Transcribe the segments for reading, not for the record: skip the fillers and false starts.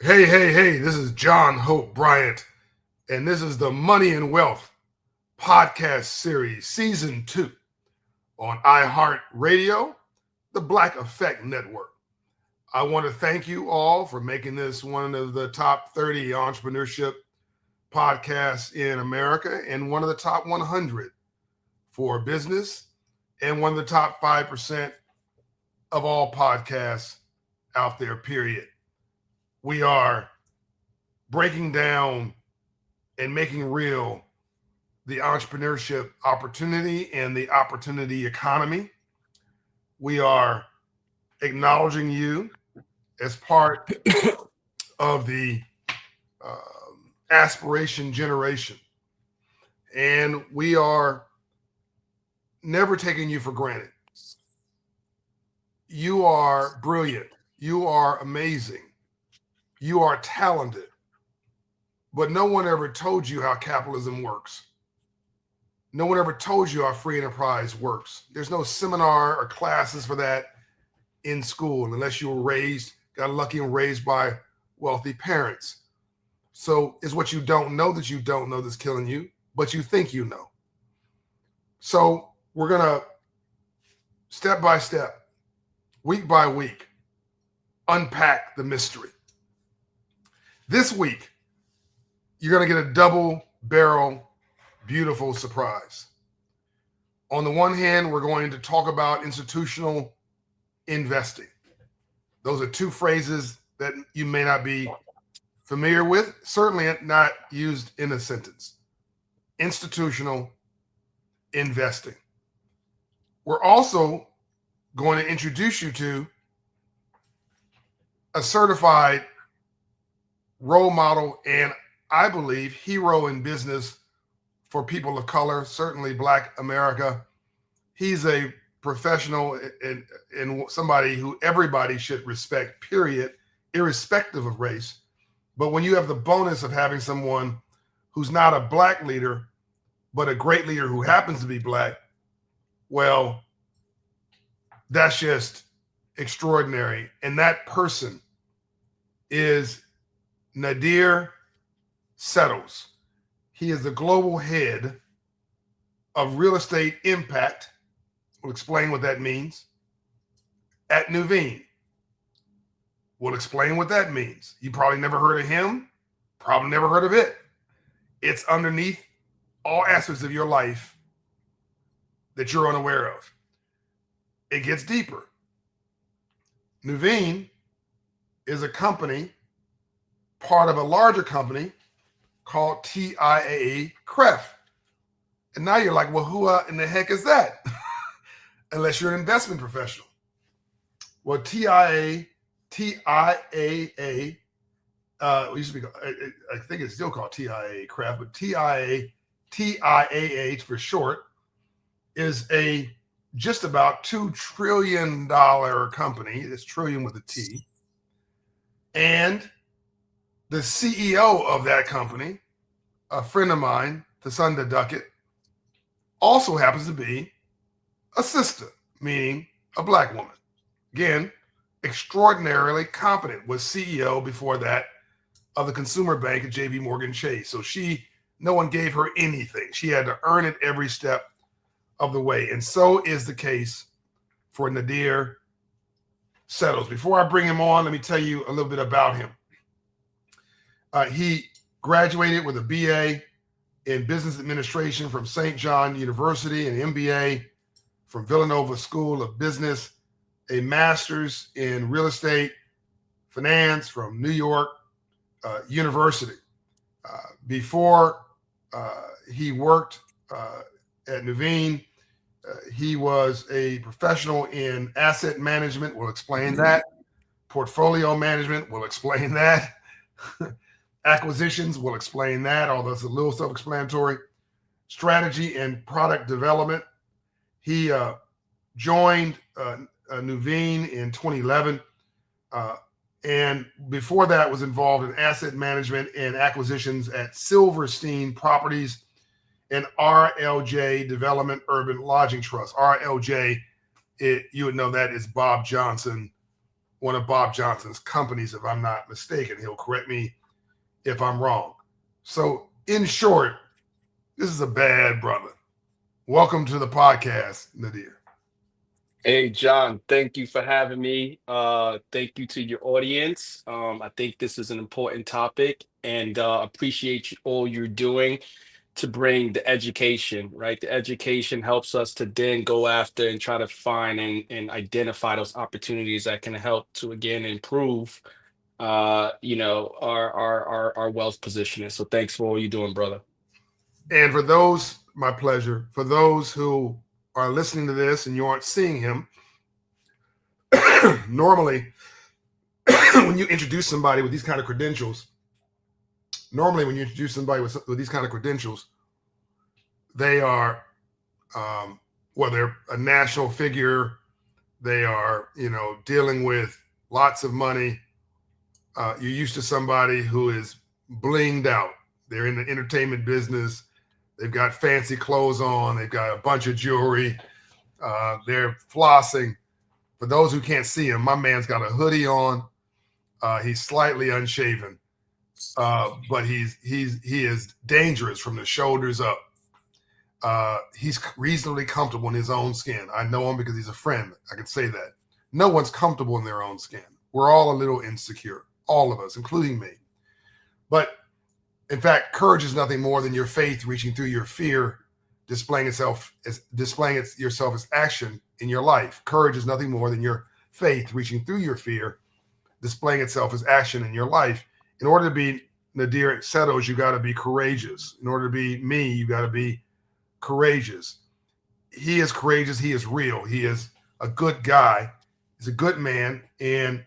Hey, this is John Hope Bryant, and this is the Money and Wealth podcast series, season 2 on iHeartRadio, the Black Effect Network. I want to thank you all for making this one of the top 30 entrepreneurship podcasts in America and one of the top 100 for business and one of the top 5% of all podcasts out there, period. We are breaking down and making real the entrepreneurship opportunity and the opportunity economy. We are acknowledging you as part of the aspiration generation. And we are never taking you for granted. You are brilliant. You are amazing. You are talented. But no one ever told you how capitalism works. No one ever told you how free enterprise works. There's no seminar or classes for that in school unless you were got lucky and raised by wealthy parents. So it's what you don't know that's killing you, but you think you know. So we're going to step by step, week by week, unpack the mystery. This week, you're going to get a double barrel, beautiful surprise. On the one hand, we're going to talk about institutional investing. Those are two phrases that you may not be familiar with, certainly not used in a sentence. Institutional investing. We're also going to introduce you to a certified role model and I believe hero in business for people of color, certainly Black America. He's a professional and somebody who everybody should respect, period, irrespective of race. But when you have the bonus of having someone who's not a Black leader, but a great leader who happens to be Black, well, that's just extraordinary. And that person is Nadair Settles. He is the global head of real estate impact. We'll explain what that means. At Nuveen. We'll explain what that means. You probably never heard of him, probably never heard of it. It's underneath all aspects of your life that you're unaware of. It gets deeper. Nuveen is a company, part of a larger company called TIAA CREF. And now you're like, well, who in the heck is that? Unless you're an investment professional. Well, TIAA, used to be, I think it's still called TIAA CREF, but TIAA for short, is a just about $2 trillion company. It's trillion with a T. And the CEO of that company, a friend of mine, Tasunda Duckett, also happens to be a sister, meaning a Black woman. Again, extraordinarily competent, was CEO before that of the consumer bank at JP Morgan Chase. So no one gave her anything. She had to earn it every step of the way. And so is the case for Nadair Settles. Before I bring him on, let me tell you a little bit about him. He graduated with a BA in business administration from St. John University, an MBA from Villanova School of Business, a master's in real estate finance from New York University. Before he worked at Nuveen, he was a professional in asset management. We'll explain that. Portfolio management. We'll explain that. Acquisitions. We'll explain that, although it's a little self-explanatory. Strategy and product development. He joined Nuveen in 2011. And before that was involved in asset management and acquisitions at Silverstein Properties and RLJ Development Urban Lodging Trust. RLJ, you would know that is Bob Johnson one of Bob Johnson's companies, if I'm not mistaken. He'll correct me if I'm wrong. So, in short, this is a bad brother. Welcome to the podcast, Nadair. Hey, John, thank you for having me. Thank you to your audience. I think this is an important topic and appreciate all you're doing to bring the education, right? The education helps us to then go after and try to find and identify those opportunities that can help to again improve our wealth positioning. So thanks for all you're doing, brother. And for those, my pleasure, for those who are listening to this and you aren't seeing him, normally when you introduce somebody with these kind of credentials, these kind of credentials, they are, well, they're a national figure. They are, dealing with lots of money. You're used to somebody who is blinged out. They're in the entertainment business. They've got fancy clothes on. They've got a bunch of jewelry. They're flossing. For those who can't see him, my man's got a hoodie on. He's slightly unshaven, but he is dangerous from the shoulders up. He's reasonably comfortable in his own skin. I know him because he's a friend. I can say that. No one's comfortable in their own skin. We're all a little insecure, all of us, including me. But in fact, courage is nothing more than your faith reaching through your fear, displaying yourself as action in your life. Courage is nothing more than your faith reaching through your fear, displaying itself as action in your life. In order to be Nadair Settles, you got to be courageous. In order to be me, you got to be courageous. He is courageous. He is real. He is a good guy. He's a good man, and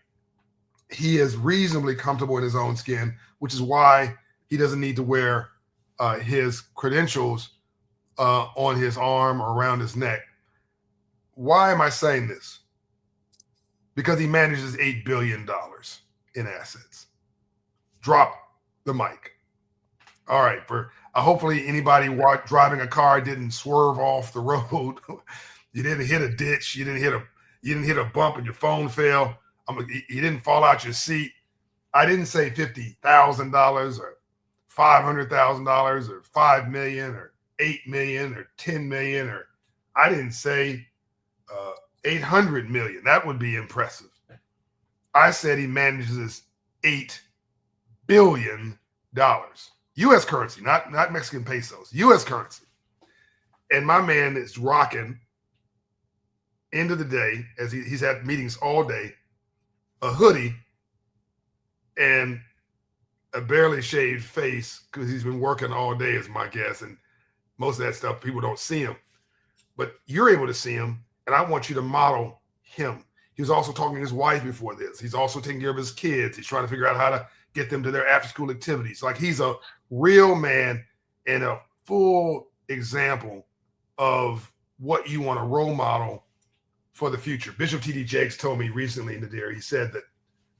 he is reasonably comfortable in his own skin, which is why he doesn't need to wear his credentials on his arm or around his neck. Why am I saying this? Because he manages $8 billion in assets. Drop the mic. All right. For hopefully anybody driving a car didn't swerve off the road. You didn't hit a ditch. You didn't hit a bump and your phone fell. You didn't fall out your seat. I didn't say $50,000 or $500,000 or 5 million or 8 million or 10 million, or I didn't say 800 million. That would be impressive. I said he manages $8 billion. U.S. currency, not Mexican pesos, U.S. currency. And my man is rocking, end of the day, as he's had meetings all day, a hoodie and a barely shaved face because he's been working all day, is my guess. And most of that stuff, people don't see him. But you're able to see him, and I want you to model him. He was also talking to his wife before this. He's also taking care of his kids. He's trying to figure out how to get them to their after-school activities. Like, he's a real man and a full example of what you want to role model for the future. Bishop T.D. Jakes told me recently, Nadair, he said that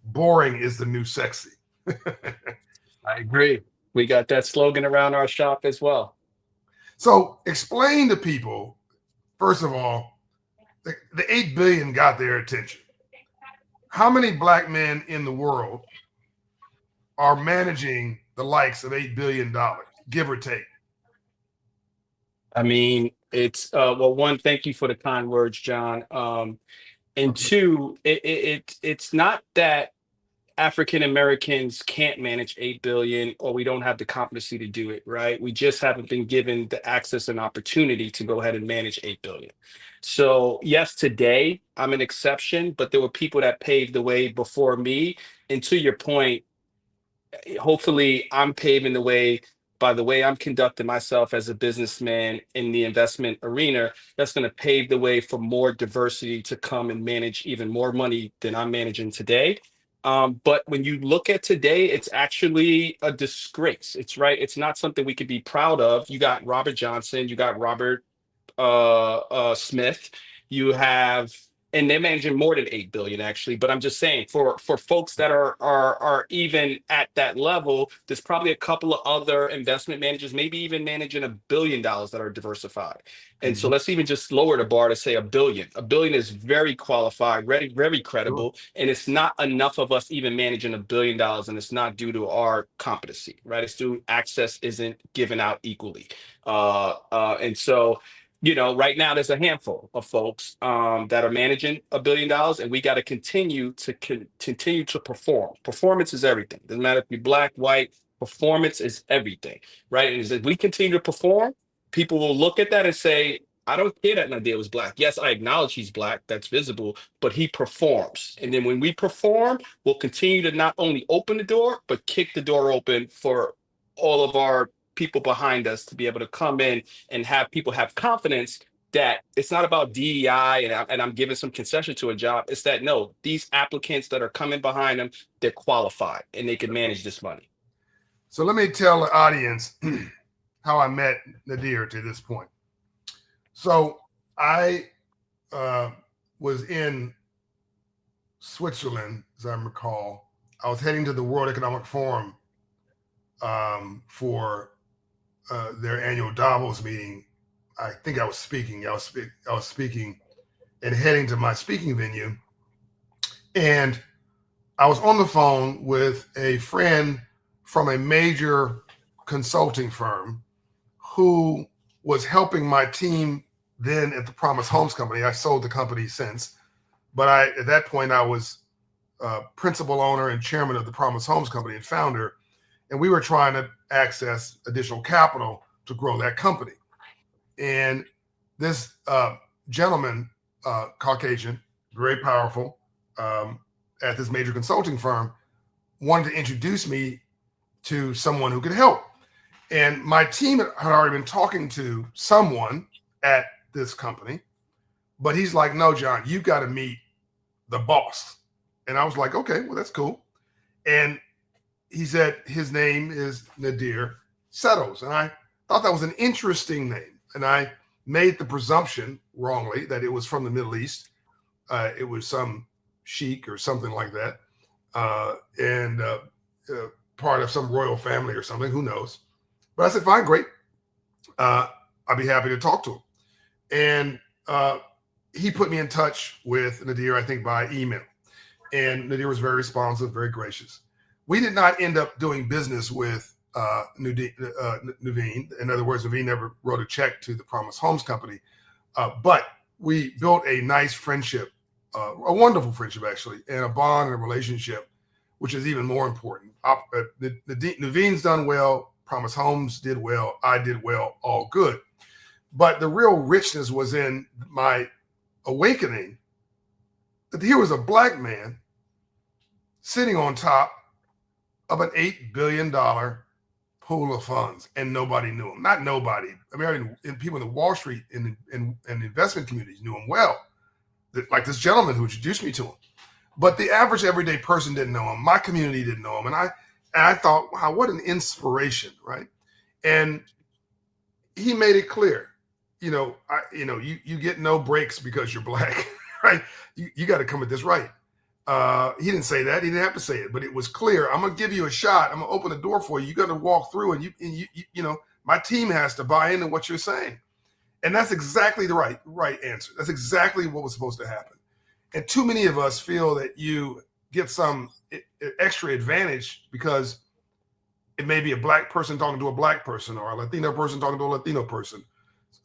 boring is the new sexy. I agree. We got that slogan around our shop as well. So explain to people, first of all, the 8 billion got their attention. How many black men in the world are managing the likes of $8 billion, give or take? I mean, it's well, one, thank you for the kind words, John. And two, it's not that African Americans can't manage 8 billion or we don't have the competency to do it, right? We just haven't been given the access and opportunity to go ahead and manage 8 billion. So, yes, today I'm an exception, but there were people that paved the way before me. And to your point, hopefully I'm paving the way by the way I'm conducting myself as a businessman in the investment arena. That's going to pave the way for more diversity to come and manage even more money than I'm managing today. But when you look at today, it's actually a disgrace. It's right. It's not something we could be proud of. You got Robert Johnson, you got Robert Smith, you have and they're managing more than 8 billion actually. But I'm just saying, for folks that are even at that level, there's probably a couple of other investment managers, maybe even managing $1 billion that are diversified. And so Mhm. let's even just lower the bar to say a billion. A billion is very qualified, very Sure. credible, and it's not enough of us even managing $1 billion, and it's not due to our competency, right? It's due access isn't given out equally. And so, right now there's a handful of folks that are managing $1 billion, and we got to continue to perform. Performance is everything. Doesn't matter if you're black, white. Performance is everything, right? And as we continue to perform, people will look at that and say, I don't care that Nadir was black. Yes, I acknowledge he's black. That's visible, but he performs. And then when we perform, we'll continue to not only open the door, but kick the door open for all of our people behind us to be able to come in and have people have confidence that it's not about DEI and I'm giving some concession to a job. It's that no, these applicants that are coming behind them, they're qualified and they can manage this money. So let me tell the audience how I met Nadair to this point. So I was in Switzerland, as I recall. I was heading to the World Economic Forum for their annual Davos meeting. I think I was speaking. I was speaking and heading to my speaking venue, and I was on the phone with a friend from a major consulting firm who was helping my team then at the Promise Homes Company. I sold the company since, but at that point I was principal owner and chairman of the Promise Homes Company and founder, and we were trying to access additional capital to grow that company. And this gentleman, Caucasian, very powerful, at this major consulting firm, wanted to introduce me to someone who could help. And my team had already been talking to someone at this company, but he's like, no, John, you got to meet the boss. And I was like, okay, well, that's cool. And he said his name is Nadair Settles. And I thought that was an interesting name. And I made the presumption wrongly that it was from the Middle East. It was some sheik or something like that. And part of some royal family or something, who knows. But I said, fine, great. I'd be happy to talk to him. And he put me in touch with Nadair, I think, by email. And Nadair was very responsive, very gracious. We did not end up doing business with Naveen. In other words, Naveen never wrote a check to the Promise Homes Company. But we built a nice friendship, a wonderful friendship, actually, and a bond and a relationship, which is even more important. Naveen's done well. Promise Homes did well. I did well. All good. But the real richness was in my awakening that here was a black man sitting on top of an $8 billion pool of funds, and nobody knew him. Not nobody. I mean, people in the Wall Street and investment communities knew him well, like this gentleman who introduced me to him. But the average everyday person didn't know him. My community didn't know him. And I thought, wow, what an inspiration, right? And he made it clear, you get no breaks because you're black, right? You got to come at this right. He didn't say that. He didn't have to say it, but it was clear. I'm going to give you a shot. I'm going to open the door for you. You got to walk through, and my team has to buy into what you're saying. And that's exactly the right answer. That's exactly what was supposed to happen. And too many of us feel that you get some extra advantage because it may be a black person talking to a black person or a Latino person talking to a Latino person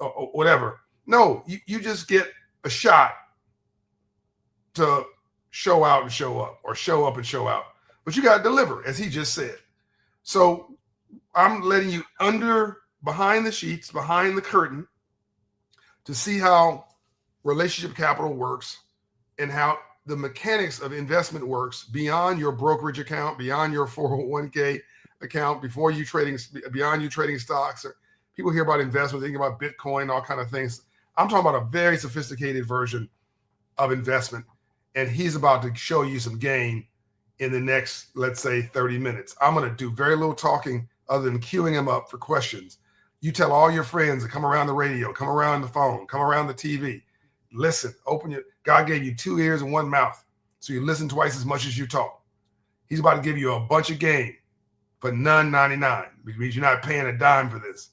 or whatever. No, you just get a shot to show out and show up, or show up and show out. But you got to deliver, as he just said. So I'm letting you behind the sheets, behind the curtain, to see how relationship capital works and how the mechanics of investment works beyond your brokerage account, beyond your 401k account, beyond you trading stocks. Or people hear about investment, thinking about Bitcoin, all kind of things. I'm talking about a very sophisticated version of investment, and he's about to show you some game in the next, let's say, 30 minutes. I'm going to do very little talking other than queuing him up for questions. You tell all your friends to come around the radio, come around the phone, come around the TV, Listen, open your. God gave you 2 ears and 1 mouth, so you listen twice as much as you talk. He's about to give you a bunch of game for none 99, which means you're not paying a dime for this.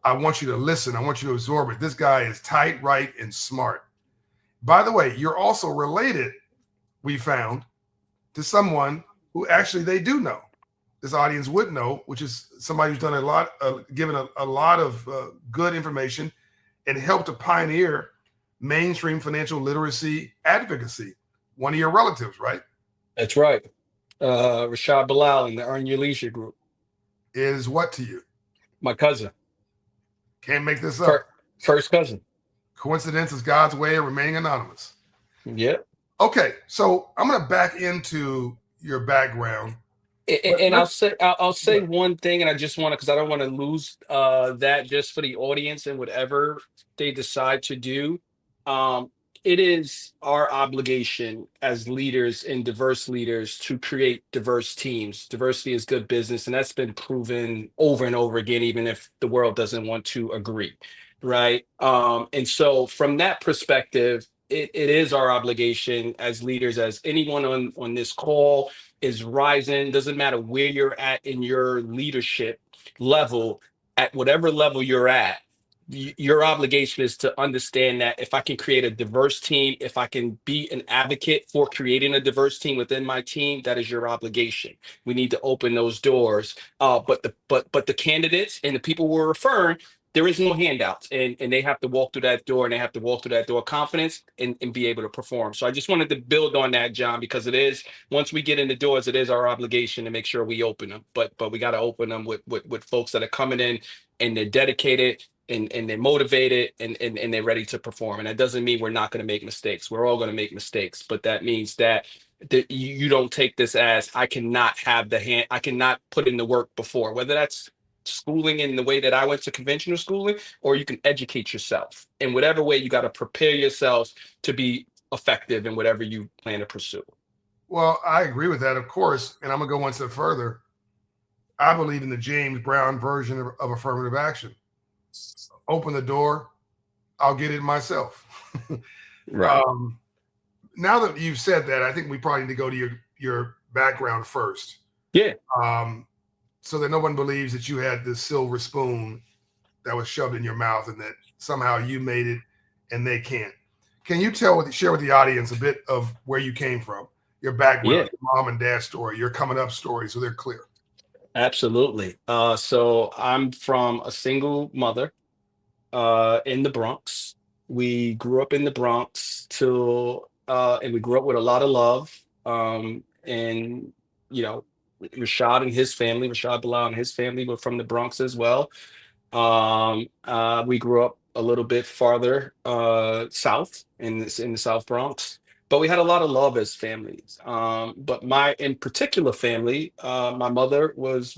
I want you to listen. I want you to absorb it. This guy is tight, right, and smart. By the way, you're also related, we found, to someone who actually they do know. This audience would know, which is somebody who's done a lot, given a lot of good information and helped to pioneer mainstream financial literacy advocacy. One of your relatives, right? That's right. Rashad Bilal in the Earn Your Leisure group. Is what to you? My cousin. Can't make this up. Fir- First cousin. Coincidence is God's way of remaining anonymous. Yep. Okay, so I'm going to back into your background. And I'll say one thing, and I just want to, because I don't want to lose that just for the audience and whatever they decide to do. Um, it is our obligation as leaders and diverse leaders to create diverse teams. Diversity is good business, and that's been proven over and over again, even if the world doesn't want to agree, right? And so from that perspective, it is our obligation as leaders, as anyone on this call is rising, doesn't matter where you're at in your leadership level, at whatever level you're at, your obligation is to understand that if I can create a diverse team, if I can be an advocate for creating a diverse team within my team, that is your obligation. We need to open those doors. But the candidates and the people we're referring, there is no handouts, and they have to walk through that door, and they have to walk through that door confidence and be able to perform. So I just wanted to build on that, John, because it is, once we get in the doors, it is our obligation to make sure we open them. But we got to open them with folks that are coming in and they're dedicated and they're motivated and they're ready to perform. And that doesn't mean we're not going to make mistakes. We're all going to make mistakes, but that means that you don't take this as I cannot have the hand, I cannot put in the work before, whether that's schooling in the way that I went to conventional schooling, or you can educate yourself in whatever way. You got to prepare yourself to be effective in whatever you plan to pursue. Well, I agree with that, of course. And I'm going to go one step further. I believe in the James Brown version of affirmative action. Open the door, I'll get it myself. Right. Now that you've said that, I think we probably need to go to your background first. Yeah. So that no one believes that you had this silver spoon that was shoved in your mouth and that somehow you made it and they can't. Can you share with the audience a bit of where you came from, your background, your mom and dad story, your coming up story, so they're clear? Absolutely. So I'm from a single mother in the Bronx. We grew up in the Bronx and we grew up with a lot of love. And you know, Rashad Bilal and his family were from the Bronx as well. We grew up a little bit farther south in the South Bronx, but we had a lot of love as families. But my in particular family, my mother was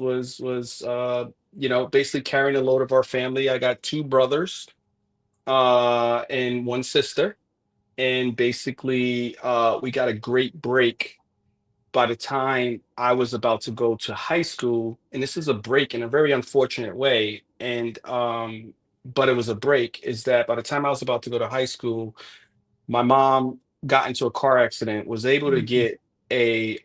basically carrying a load of our family. I got two brothers and one sister, and basically we got a great break by the time I was about to go to high school. And this is a break in a very unfortunate way. And but it was a break, is that by the time I was about to go to high school, my mom got into a car accident, was able to get a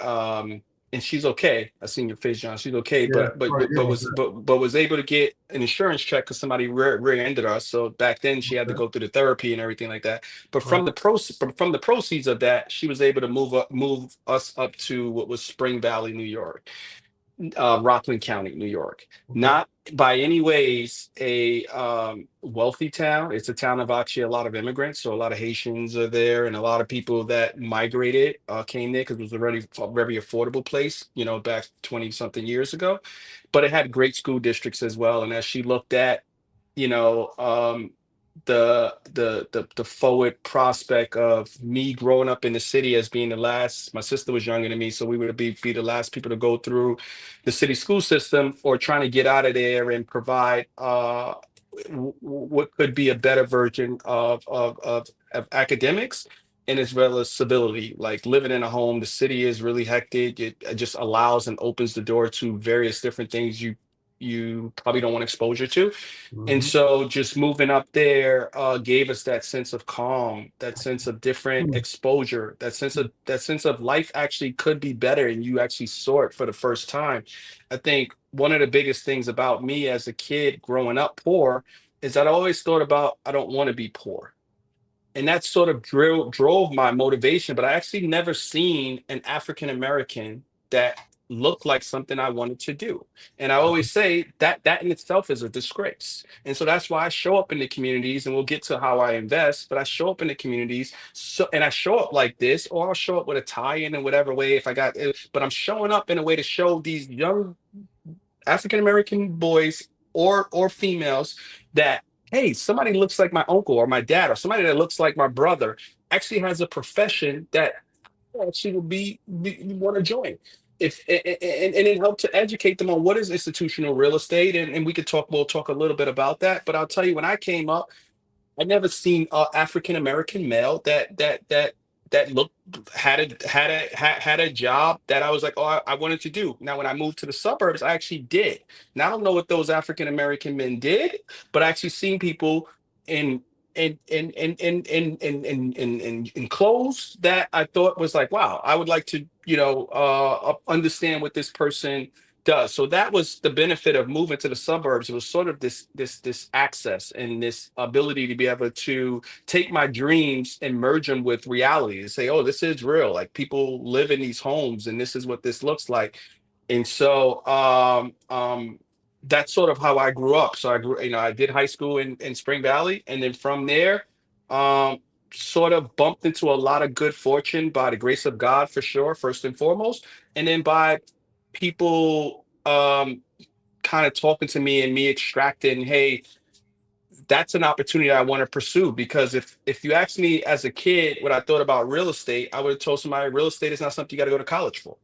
and she's okay. I seen your face, John. She's okay, Yeah, but was able to get an insurance check because somebody rear-ended us. So back then she had to go through the therapy and everything like that. But from the proceeds of that, she was able to move us up to what was Spring Valley, New York, Rockland County, New York. Not by any ways a wealthy town. It's a town of actually a lot of immigrants, so a lot of Haitians are there, and a lot of people that migrated came there because it was already a very affordable place, back 20 something years ago. But it had great school districts as well. And as she looked at, you know, the forward prospect of me growing up in the city as being the last, my sister was younger than me, so we would be the last people to go through the city school system, or trying to get out of there and provide what could be a better version of academics, and as well as civility. Like living in a home, the city is really hectic. It just allows and opens the door to various different things you probably don't want exposure to. And Mhm. so just moving up there gave us that sense of calm, that sense of different Mm. exposure, that sense of life actually could be better, and you actually saw it for the first time. I think one of the biggest things about me as a kid growing up poor is that I always thought about I don't want to be poor, and that sort of drove my motivation. But I actually never seen an African American that looked like something I wanted to do. And I always say that that in itself is a disgrace. And so that's why I show up in the communities, and we'll get to how I invest, but I show up in the communities. So, and I show up like this, or I'll show up with a tie-in in whatever way if I got it, but I'm showing up in a way to show these young African American boys or females that, hey, somebody looks like my uncle or my dad, or somebody that looks like my brother actually has a profession that actually would be want to join. If and it helped to educate them on what is institutional real estate, and we'll talk a little bit about that. But I'll tell you, when I came up, I never seen a African American male that looked had a job that I was like, oh, I wanted to do. Now, when I moved to the suburbs, I actually did. Now I don't know what those African American men did, but I actually seen people in in clothes that I thought was like, wow, I would like to, understand what this person does. So that was the benefit of moving to the suburbs. It was sort of this access and this ability to be able to take my dreams and merge them with reality and say, oh, this is real. Like, people live in these homes, and this is what this looks like. And so that's sort of how I grew up. So I did high school in Spring Valley, and then from there, um, sort of bumped into a lot of good fortune by the grace of God, for sure, first and foremost, and then by people kind of talking to me and me extracting, hey, that's an opportunity I want to pursue. Because if you ask me as a kid what I thought about real estate, I would have told somebody real estate is not something you got to go to college for.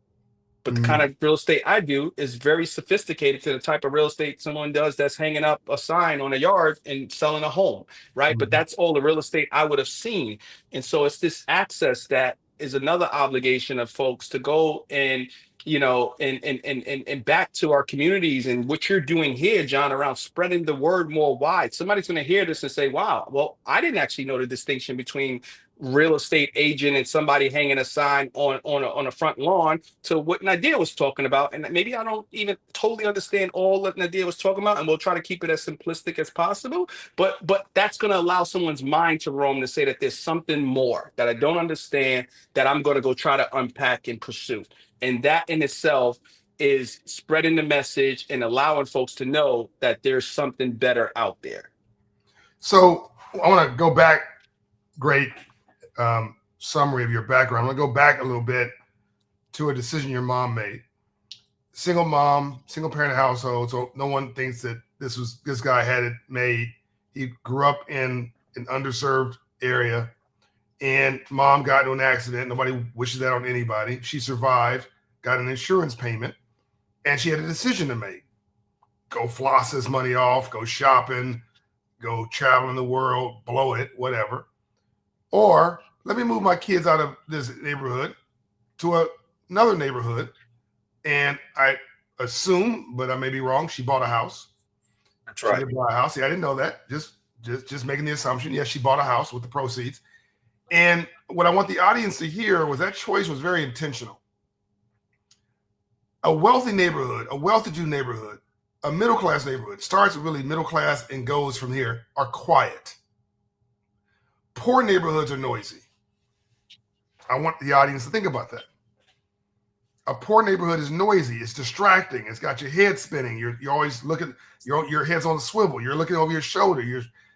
But the kind Mhm. of real estate I do is very sophisticated to the type of real estate someone does that's hanging up a sign on a yard and selling a home, right? But Mhm. that's all the real estate I would have seen. And so it's this access that is another obligation of folks to go and, and back to our communities. And what you're doing here, John, around spreading the word more wide. Somebody's going to hear this and say, wow, well, I didn't actually know the distinction between real estate agent and somebody hanging a sign on a front lawn, to what Nadir was talking about. And maybe I don't even totally understand all that Nadir was talking about, and we'll try to keep it as simplistic as possible. But that's going to allow someone's mind to roam to say that there's something more that I don't understand, that I'm going to go try to unpack and pursue. And that in itself is spreading the message and allowing folks to know that there's something better out there. So I want to go back. Great summary of your background. I want to go back a little bit to a decision your mom made. Single mom, single parent household. So no one thinks that this guy had it made. He grew up in an underserved area, and mom got into an accident. Nobody wishes that on anybody. She survived, got an insurance payment, and she had a decision to make: go floss this money off, go shopping, go traveling the world, blow it, whatever. Or let me move my kids out of this neighborhood to another neighborhood. And I assume, but I may be wrong, she bought a house. That's She right. did buy a house. Yeah, I didn't know that. Just making the assumption. Yes, she bought a house with the proceeds. And what I want the audience to hear was that choice was very intentional. A wealthy neighborhood, a well-to-do neighborhood, a middle-class neighborhood, starts with really middle class and goes from here, are quiet. Poor neighborhoods are noisy. I want the audience to think about that. A poor neighborhood is noisy. It's distracting. It's got your head spinning. You're always looking. Your head's on the swivel. You're looking over your shoulder.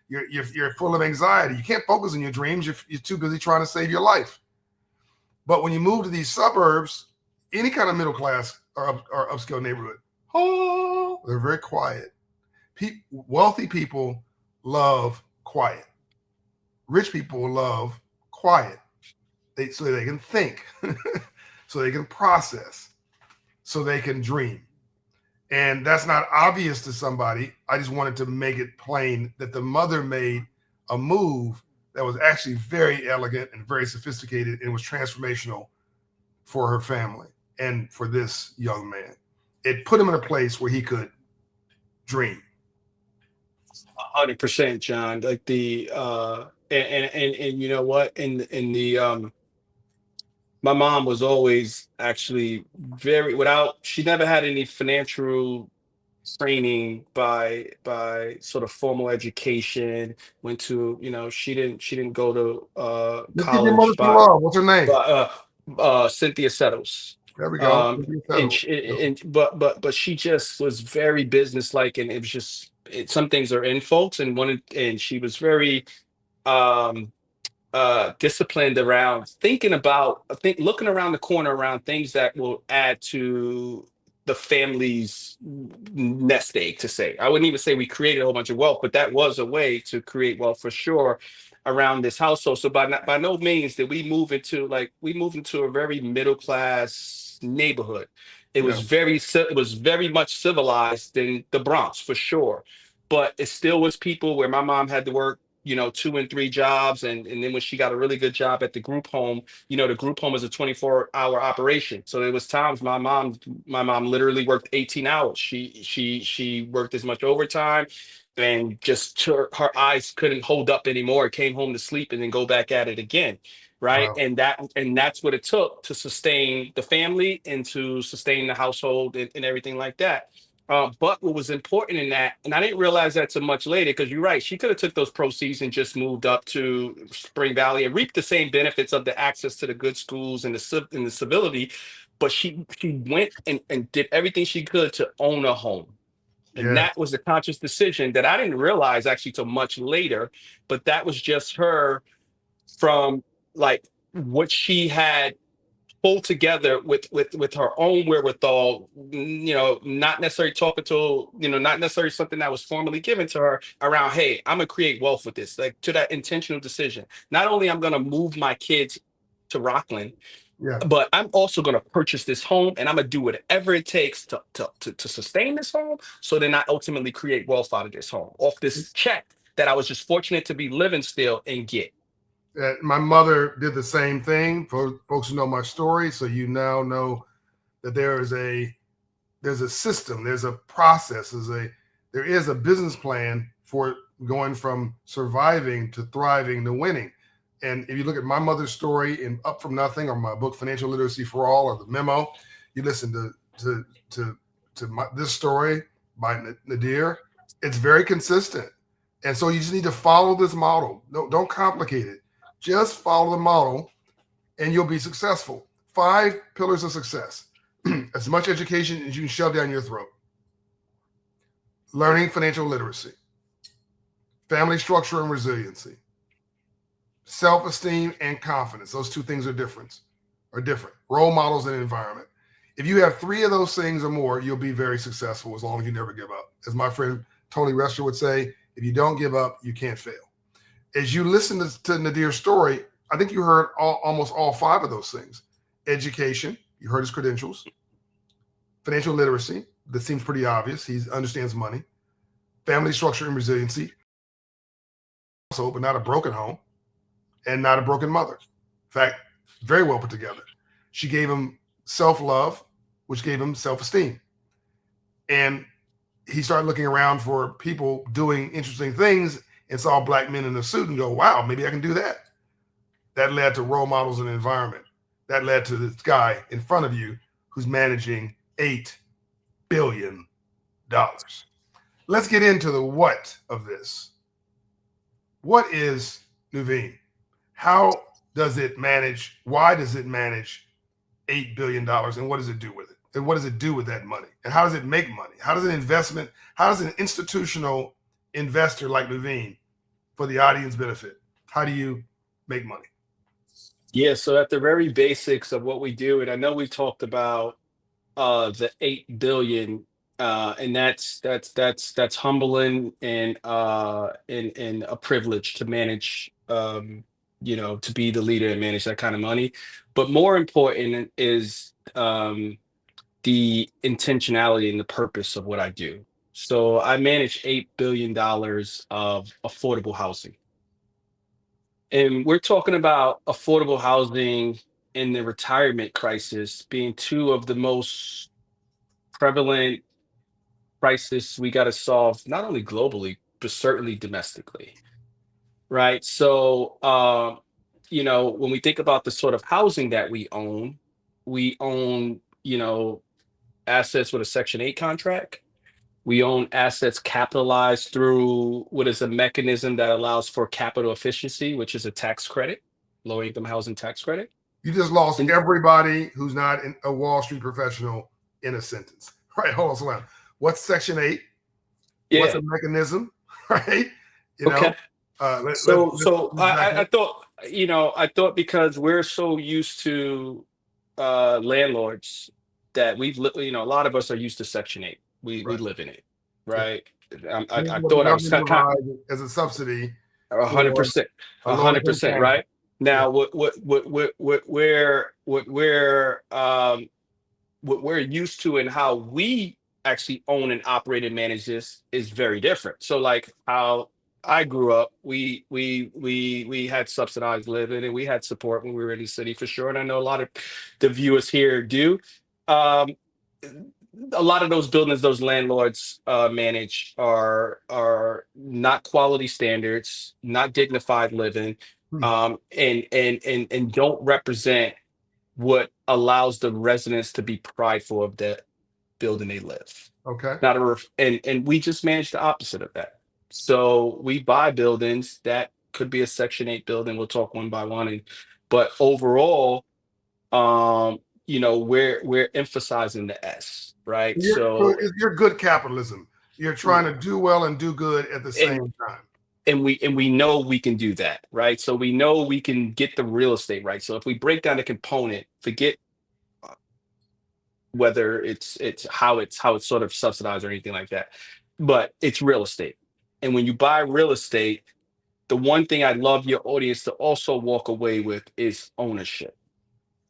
You're full of anxiety. You can't focus on your dreams. You're too busy trying to save your life. But when you move to these suburbs, any kind of middle class or upscale neighborhood, oh, they're very quiet. Wealthy people love quiet. Rich people love quiet. So they can think, so they can process, so they can dream. And that's not obvious to somebody. I just wanted to make it plain that the mother made a move that was actually very elegant and very sophisticated and was transformational for her family and for this young man. It put him in a place where he could dream. 100%, John. Like the and you know what? In the my mom was always actually very without she never had any financial training by sort of formal education. Went to, she didn't go to Let's give your college, mother some love. What's her name? but Cynthia Settles. There we go. Um Cynthia and Settle. but she just was very businesslike, and it was just some things are in folks, and she was very um disciplined around thinking about I think looking around the corner around things that will add to the family's nest egg, to say. I wouldn't even say we created a whole bunch of wealth, but that was a way to create wealth for sure around this household. So by no means did we moved into a very middle class neighborhood. Yeah. It was very much civilized in the Bronx for sure. But it still was people where my mom had to work, 2 and 3 jobs. And then when she got a really good job at the group home, the group home is a 24-hour operation. So there was times my mom literally worked 18 hours. She worked as much overtime, and just her eyes couldn't hold up anymore. Came home to sleep and then go back at it again. Right. Wow. And that's what it took to sustain the family and to sustain the household, and everything like that. But what was important in that, and I didn't realize that so much later, because you're right, she could have took those proceeds and just moved up to Spring Valley and reaped the same benefits of the access to the good schools and the civility. But she went and did everything she could to own a home. And Yes. that was a conscious decision that I didn't realize actually till much later. But that was just her, from like what she had pulled together with her own wherewithal, not necessarily talking to, not necessarily something that was formally given to her around, hey, I'm gonna create wealth with this, like, to that intentional decision. Not only I'm gonna move my kids to Rockland, Yeah. but I'm also gonna purchase this home, and I'm gonna do whatever it takes to sustain this home, so then I ultimately create wealth out of this home, off this check that I was just fortunate to be living still and get. My mother did the same thing. For folks who know my story, so you now know that there's a system, there's a process, there is a business plan for going from surviving to thriving to winning. And if you look at my mother's story in Up From Nothing, or my book Financial Literacy for All, or the memo, you listen to this story by Nadair, it's very consistent. And so you just need to follow this model. Don't complicate it. Just follow the model and you'll be successful. 5 pillars of success. As much education as you can shove down your throat. Learning financial literacy, family structure and resiliency, self-esteem and confidence. Those 2 things are different. Role models and environment. If you have 3 of those things or more, you'll be very successful, as long as you never give up. As my friend Tony Rester would say, if you don't give up, you can't fail. As you listen to Nadair's story, I think you heard almost all 5 of those things. Education, you heard his credentials. Financial literacy, that seems pretty obvious. He understands money. Family structure and resiliency, also, but not a broken home and not a broken mother. In fact, very well put together. She gave him self-love, which gave him self-esteem. And he started looking around for people doing interesting things and saw Black men in a suit and go, wow, maybe I can do that. That led to role models and environment. That led to this guy in front of you who's managing $8 billion. Let's get into the what of this. What is Nuveen? How does it manage? Why does it manage $8 billion? And what does it do with it? And what does it do with that money? And how does it make money? How does an institutional investor like Nuveen, for the audience benefit, how do you make money? Yeah, so at the very basics of what we do, and I know we talked about the 8 billion, and that's humbling, and a privilege to manage, to be the leader and manage that kind of money. But more important is the intentionality and the purpose of what I do. So I manage $8 billion of affordable housing. And we're talking about affordable housing and the retirement crisis being 2 of the most prevalent crisis we got to solve not only globally, but certainly domestically, right? So, when we think about the sort of housing that we own, assets with a Section 8 contract. We own assets capitalized through what is a mechanism that allows for capital efficiency, which is a tax credit, low income housing tax credit. You just lost And everybody who's not a Wall Street professional in a sentence. Right? Hold on, slow down. What's Section 8? What's yeah, a mechanism? Right? You know, okay. So let's back I up. thought, I thought because we're so used to landlords that a lot of us are used to Section 8. We Right. live in it, Yeah. right? This is I what the thought I was government kind of provides as a subsidy a hundred for percent, a a low hundred income percent, family. right? Yeah. Now, what we're used to and how we actually own and operate and manage this is very different. So, like how I grew up, we had subsidized living and we had support when we were in the city for sure. And I know a lot of the viewers here do. Um, a lot of those buildings those landlords manage are not quality standards, not dignified living, Hmm. and don't represent what allows the residents to be prideful of the building they live. Okay. Not a and we just manage the opposite of that. So we buy buildings that could be a Section 8 building. We'll talk one by one, but overall, we're emphasizing the S, right? So You're good capitalism. You're trying to do well and do good at the and same time. we know we can do that, right? So we know we can get the real estate right. So if we break down the component, forget whether it's sort of subsidized or anything like that, but it's real estate. And when you buy real estate, the one thing I'd love your audience to also walk away with is ownership.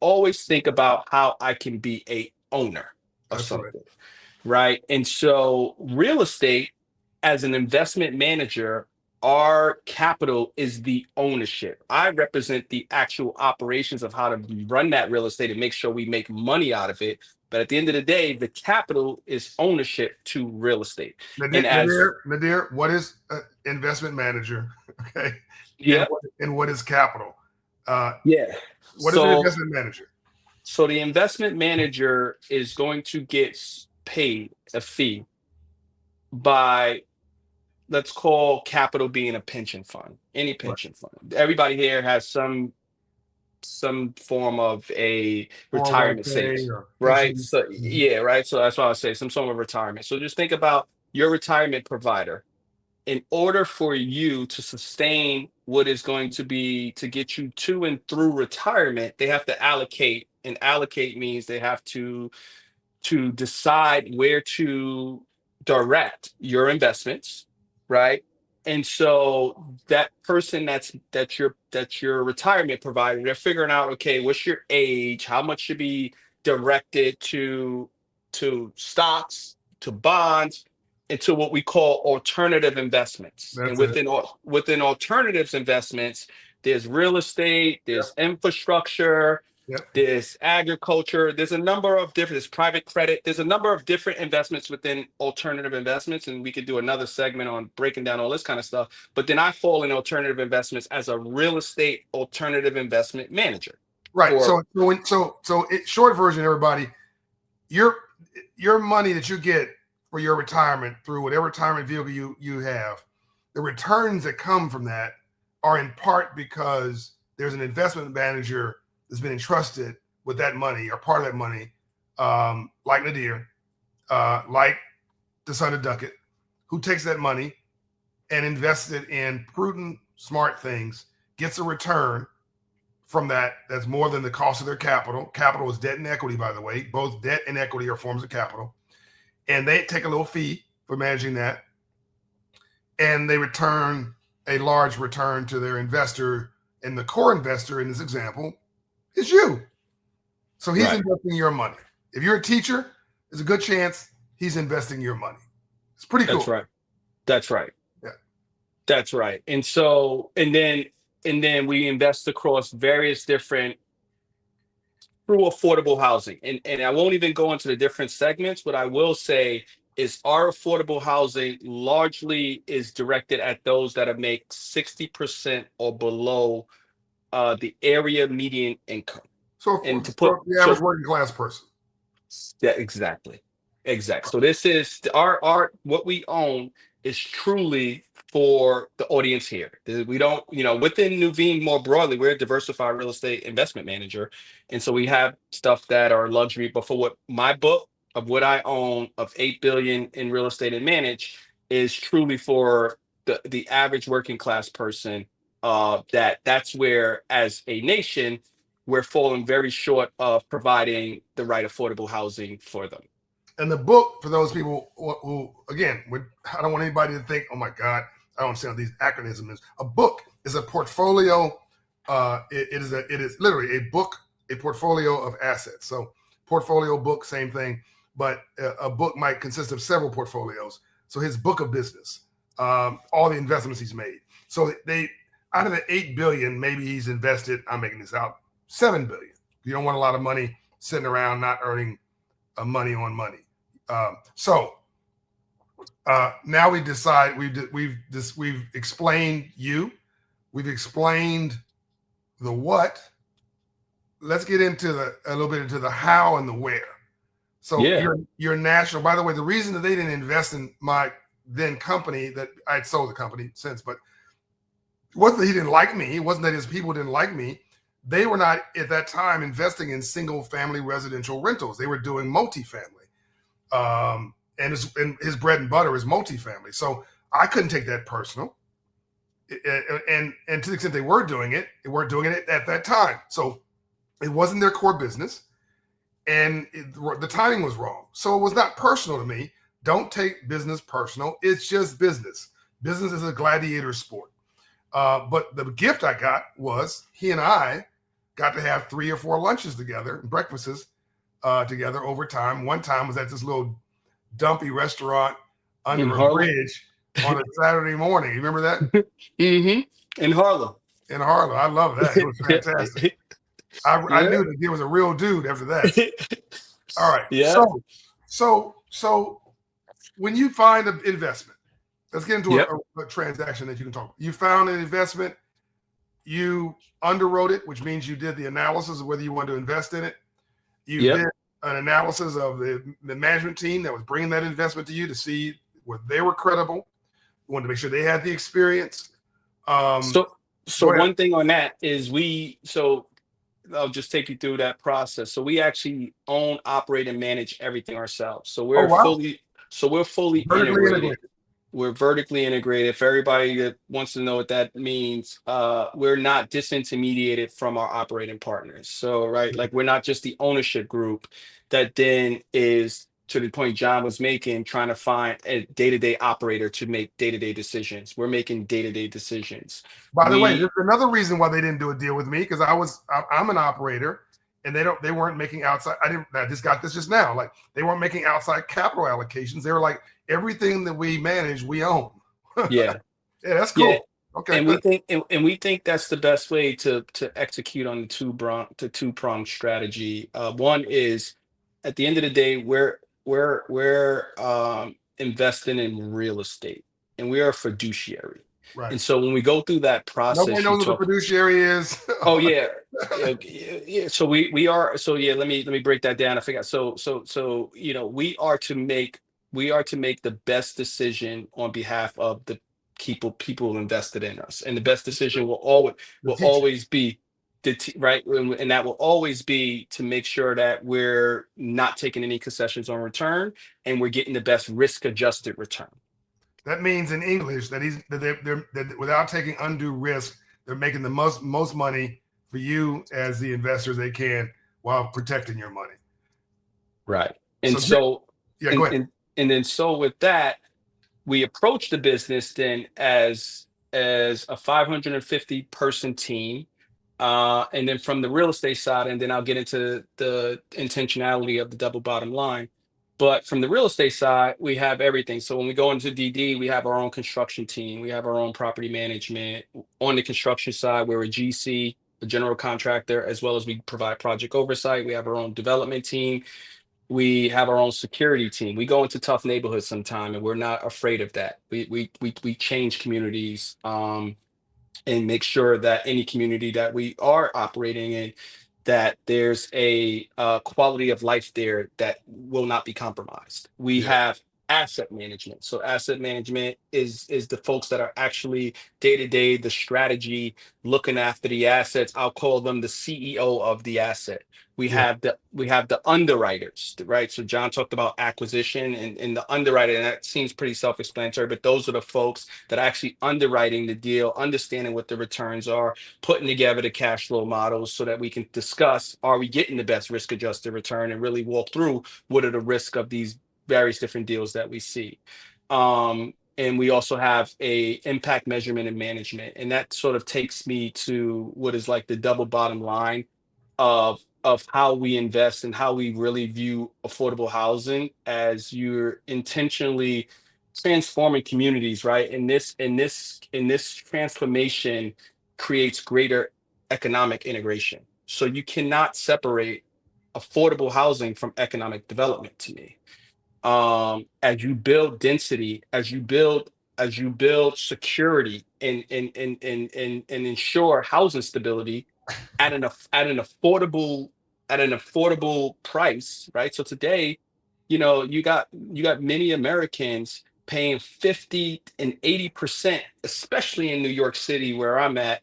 Always think about how I can be a owner of That's right. something, right? And so real estate as an investment manager, our capital is the ownership. I represent the actual operations of how to run that real estate and make sure we make money out of it. But at the end of the day, the capital is ownership to real estate. And as Nadir, what is an investment manager? Okay. And yeah, what is capital? Uh, yeah. what is an So investment manager? so the investment manager is going to get paid a fee by, let's call capital being a pension fund, any Right. pension fund. Everybody here has some form of a retirement 401k savings, or right? pension. So Mhm. yeah, right. So that's why I say some form of retirement. So just think about your retirement provider. In order for you to sustain what is going to be to get you to and through retirement, they have to allocate, and allocate means they have to decide where to direct your investments, right? And so that person that's your retirement provider, they're figuring out, okay, what's your age, how much should be directed to stocks, to bonds, and to what we call alternative investments. And That's it. within alternatives investments, there's real estate, Yep. there's infrastructure, Yep. there's agriculture, there's a number of different, there's private credit, there's a number of different investments within alternative investments. And we could do another segment on breaking down all this kind of stuff. But then I fall in alternative investments as a real estate alternative investment manager Right. for Short version, everybody, your your money that you get for your retirement through whatever retirement vehicle you have, the returns that come from that are in part because there's an investment manager that's been entrusted with that money or part of that money, like Nadir, like the son of Duckett, who takes that money and invests it in prudent, smart things, gets a return from that that's more than the cost of their capital. Capital is debt and equity, by the way. Both debt and equity are forms of capital. And they take a little fee for managing that. And they return a large return to their investor. And the core investor in this example is you. So he's right. investing your money. If you're a teacher, there's a good chance he's investing your money. It's pretty That's cool. right. That's right. Yeah. That's right. And then we invest across various different through affordable housing. And I won't even go into the different segments, but I will say is our affordable housing largely is directed at those that are make 60% or below the area median income. So And to put for the average so working class person. yeah, exactly. Exactly. So this is our what we own is truly for the audience here. We don't, within Nuveen more broadly, we're a diversified real estate investment manager. And so we have stuff that are luxury, but for what my book of what I own of 8 billion in real estate and manage is truly for the average working class person. That's where as a nation we're falling very short of providing the right affordable housing for them. And the book, for those people who again, I don't want anybody to think, oh my God, I don't understand what these acronyms. A book is a portfolio. It is literally a book, a portfolio of assets. So portfolio book, same thing, but a book might consist of several portfolios. So his book of business, all the investments he's made. So they out of the 8 billion, maybe he's invested, I'm making this out, 7 billion. You don't want a lot of money sitting around not earning money on money. So now we decide we've explained you, we've explained the what. Let's get into a little bit into the how and the where. So Yeah. you're national. By the way, the reason that they didn't invest in my then company, that I'd sold the company since, but it wasn't that he didn't like me. It wasn't that his people didn't like me. They were not at that time investing in single family residential rentals. They were doing multifamily. And his bread and butter is multifamily. So I couldn't take that personal. And to the extent they weren't doing it at that time. So it wasn't their core business. And the timing was wrong. So it was not personal to me. Don't take business personal. It's just business. Business is a gladiator sport. But the gift I got was he and I got to have 3 or 4 lunches together, breakfasts together over time. One time was at this little dumpy restaurant under a bridge on a Saturday morning. You remember that? Mm-hmm. In Harlem. In Harlem. I love that. It was fantastic. I knew that he was a real dude after that. All right. Yeah. So when you find an investment, let's get into a transaction that you can talk about. You found an investment, you underwrote it, which means you did the analysis of whether you want to invest in it. You did an analysis of the management team that was bringing that investment to you to see whether they were credible. You wanted to make sure they had the experience. So one thing on that is I'll just take you through that process. So we actually own, operate, and manage everything ourselves. So we're fully vertically integrated. We're vertically integrated. For everybody that wants to know what that means, we're not disintermediated from our operating partners. So, right, like we're not just the ownership group that then is, to the point John was making, trying to find a day-to-day operator to make day-to-day decisions. We're making day-to-day decisions. By the way, there's another reason why they didn't do a deal with me, because I'm an operator, and they weren't making outside. I just got this just now. Like, they weren't making outside capital allocations. They were like, everything that we manage, we own. Yeah. Yeah, that's cool. Yeah. Okay. And we think that's the best way to execute on the two-pronged strategy. One is, at the end of the day, we're investing in real estate, and we are a fiduciary. Right. And so when we go through that process, nobody knows what a fiduciary is. Oh yeah. Yeah. So we are. So yeah. Let me break that down. I forgot. So we are to make the best decision on behalf of the people invested in us, and the best decision will always be right, and that will always be to make sure that we're not taking any concessions on return, and we're getting the best risk adjusted return. That means in English that they're without taking undue risk, they're making the most money for you as the investors they can, while protecting your money. Right. And go ahead. And then so with that, we approach the business then as a 550 person team. And then from the real estate side, and then I'll get into the intentionality of the double bottom line. But from the real estate side, we have everything. So when we go into DD, we have our own construction team. We have our own property management. On the construction side, we're a GC, a general contractor, as well as we provide project oversight. We have our own development team. We have our own security team. We go into tough neighborhoods sometime, and we're not afraid of that. We change communities, and make sure that any community that we are operating in, that there's a quality of life there that will not be compromised. We Yeah. have asset management. So asset management is the folks that are actually day to day the strategy, looking after the assets. I'll call them the CEO of the asset. Yeah. We have the underwriters, right? So John talked about acquisition and the underwriter, and that seems pretty self-explanatory, but those are the folks that are actually underwriting the deal, understanding what the returns are, putting together the cash flow models so that we can discuss, are we getting the best risk adjusted return, and really walk through what are the risks of these various different deals that we see. And we also have a impact measurement and management, and that sort of takes me to what is like the double bottom line of how we invest and how we really view affordable housing as you're intentionally transforming communities, right? And this transformation creates greater economic integration. So you cannot separate affordable housing from economic development to me. As you build density, as you build security and ensure housing stability at at an affordable price, right? So today, you got many Americans paying 50 and 80%, especially in New York City where I'm at,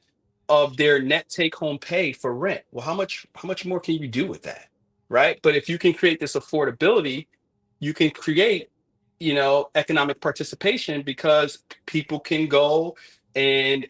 of their net take home pay for rent. Well, how much more can you do with that? Right? But if you can create this affordability, you can create, economic participation, because people can go and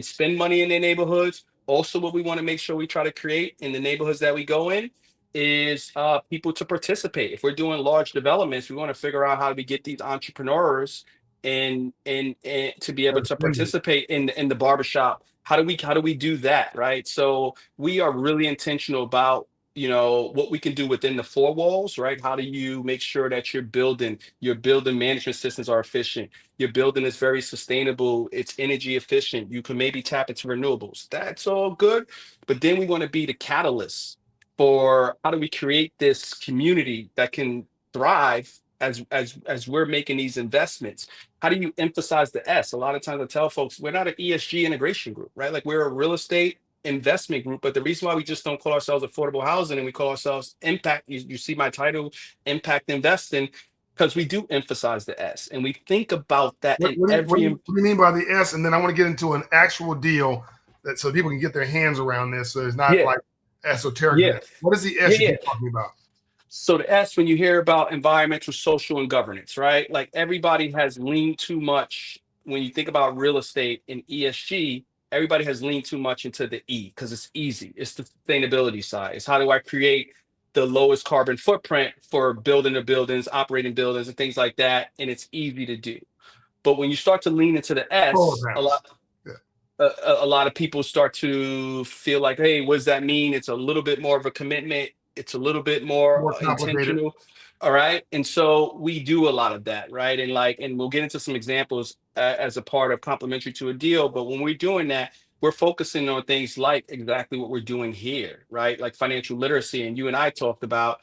spend money in their neighborhoods. Also, what we want to make sure we try to create in the neighborhoods that we go in is people to participate. If we're doing large developments, we want to figure out how do we get these entrepreneurs and to be able to Attendant. participate in the barbershop. How do we do that, right? So we are really intentional about what we can do within the four walls, right? How do you make sure that your building management systems are efficient, your building is very sustainable, it's energy efficient, you can maybe tap into renewables, that's all good. But then we want to be the catalyst for how do we create this community that can thrive as we're making these investments. How do you emphasize the S? A lot of times I tell folks we're not an ESG integration group, right? Like we're a real estate investment group, but the reason why we just don't call ourselves affordable housing and we call ourselves impact, you see my title, impact investing, because we do emphasize the S and we think about that in every. What do you mean by the S? And then I want to get into an actual deal that so people can get their hands around this. So it's not Yeah, like esoteric. yeah, What is the S you yeah. keep talking about? So the S, when you hear about environmental, social, and governance, right? Like everybody has leaned too much. When you think about real estate and ESG, everybody has leaned too much into the E because it's easy. It's the sustainability side. It's how do I create the lowest carbon footprint for building the buildings, operating buildings, and things like that. And it's easy to do. But when you start to lean into the Solar S, panels. Yeah. a lot of people start to feel like, hey, what does that mean? It's a little bit more of a commitment. It's a little bit more More complicated. intentional. All right. And so we do a lot of that. Right. And we'll get into some examples as a part of complementary to a deal. But when we're doing that, we're focusing on things like exactly what we're doing here. Right. Like financial literacy. And you and I talked about,